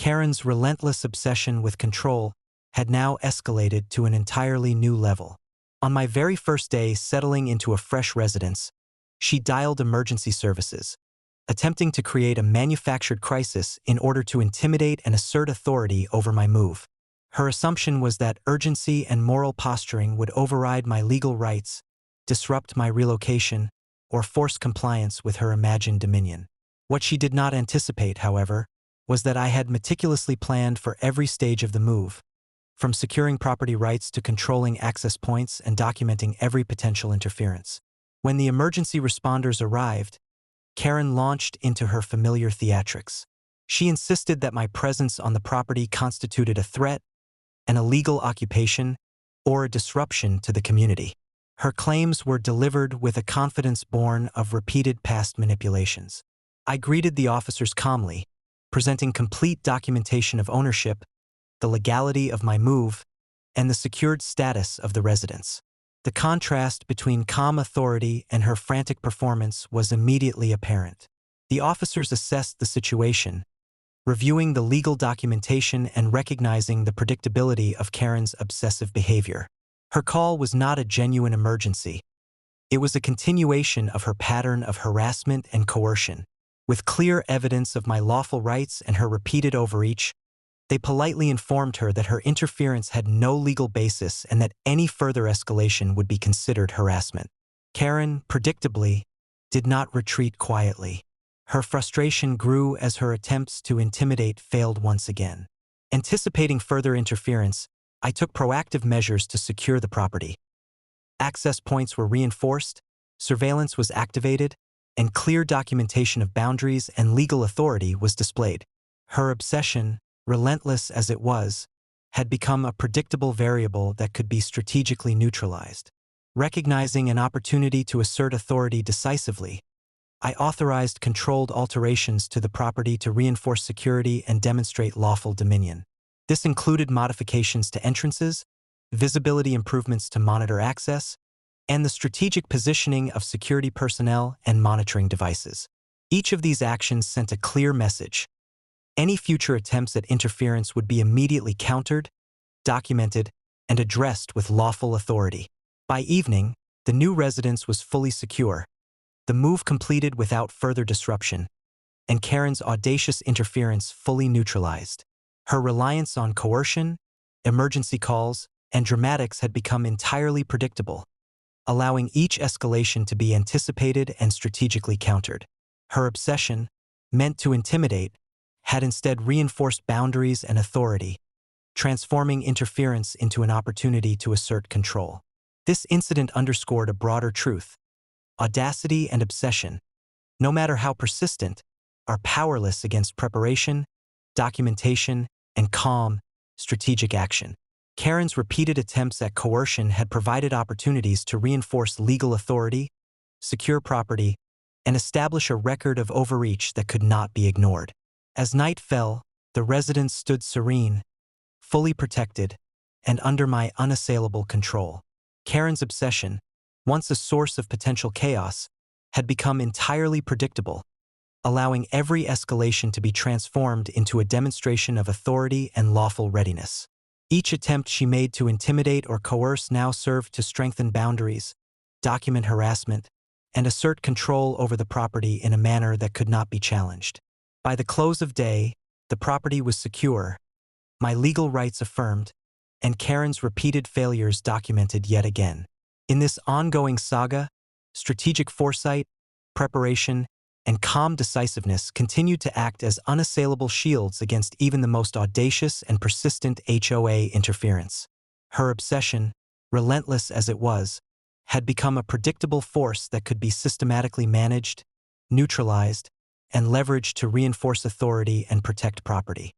Karen's relentless obsession with control had now escalated to an entirely new level. On my very first day settling into a fresh residence, she dialed emergency services, attempting to create a manufactured crisis in order to intimidate and assert authority over my move. Her assumption was that urgency and moral posturing would override my legal rights, disrupt my relocation, or force compliance with her imagined dominion. What she did not anticipate, however, was that I had meticulously planned for every stage of the move, from securing property rights to controlling access points and documenting every potential interference. When the emergency responders arrived, Karen launched into her familiar theatrics. She insisted that my presence on the property constituted a threat, an illegal occupation, or a disruption to the community. Her claims were delivered with a confidence born of repeated past manipulations. I greeted the officers calmly, presenting complete documentation of ownership, the legality of my move, and the secured status of the residence. The contrast between calm authority and her frantic performance was immediately apparent. The officers assessed the situation, reviewing the legal documentation and recognizing the predictability of Karen's obsessive behavior. Her call was not a genuine emergency. It was a continuation of her pattern of harassment and coercion. With clear evidence of my lawful rights and her repeated overreach, they politely informed her that her interference had no legal basis and that any further escalation would be considered harassment. Karen, predictably, did not retreat quietly. Her frustration grew as her attempts to intimidate failed once again. Anticipating further interference, I took proactive measures to secure the property. Access points were reinforced, surveillance was activated, and clear documentation of boundaries and legal authority was displayed. Her obsession, relentless as it was, had become a predictable variable that could be strategically neutralized. Recognizing an opportunity to assert authority decisively, I authorized controlled alterations to the property to reinforce security and demonstrate lawful dominion. This included modifications to entrances, visibility improvements to monitor access, and the strategic positioning of security personnel and monitoring devices. Each of these actions sent a clear message. Any future attempts at interference would be immediately countered, documented, and addressed with lawful authority. By evening, the new residence was fully secure, the move completed without further disruption, and Karen's audacious interference fully neutralized. Her reliance on coercion, emergency calls, and dramatics had become entirely predictable, allowing each escalation to be anticipated and strategically countered. Her obsession, meant to intimidate, had instead reinforced boundaries and authority, transforming interference into an opportunity to assert control. This incident underscored a broader truth. Audacity and obsession, no matter how persistent, are powerless against preparation, documentation, and calm, strategic action. Karen's repeated attempts at coercion had provided opportunities to reinforce legal authority, secure property, and establish a record of overreach that could not be ignored. As night fell, the residence stood serene, fully protected, and under my unassailable control. Karen's obsession, once a source of potential chaos, had become entirely predictable, allowing every escalation to be transformed into a demonstration of authority and lawful readiness. Each attempt she made to intimidate or coerce now served to strengthen boundaries, document harassment, and assert control over the property in a manner that could not be challenged. By the close of day, the property was secure, my legal rights affirmed, and Karen's repeated failures documented yet again. In this ongoing saga, strategic foresight, preparation, and calm decisiveness continued to act as unassailable shields against even the most audacious and persistent HOA interference. Her obsession, relentless as it was, had become a predictable force that could be systematically managed, neutralized, and leveraged to reinforce authority and protect property.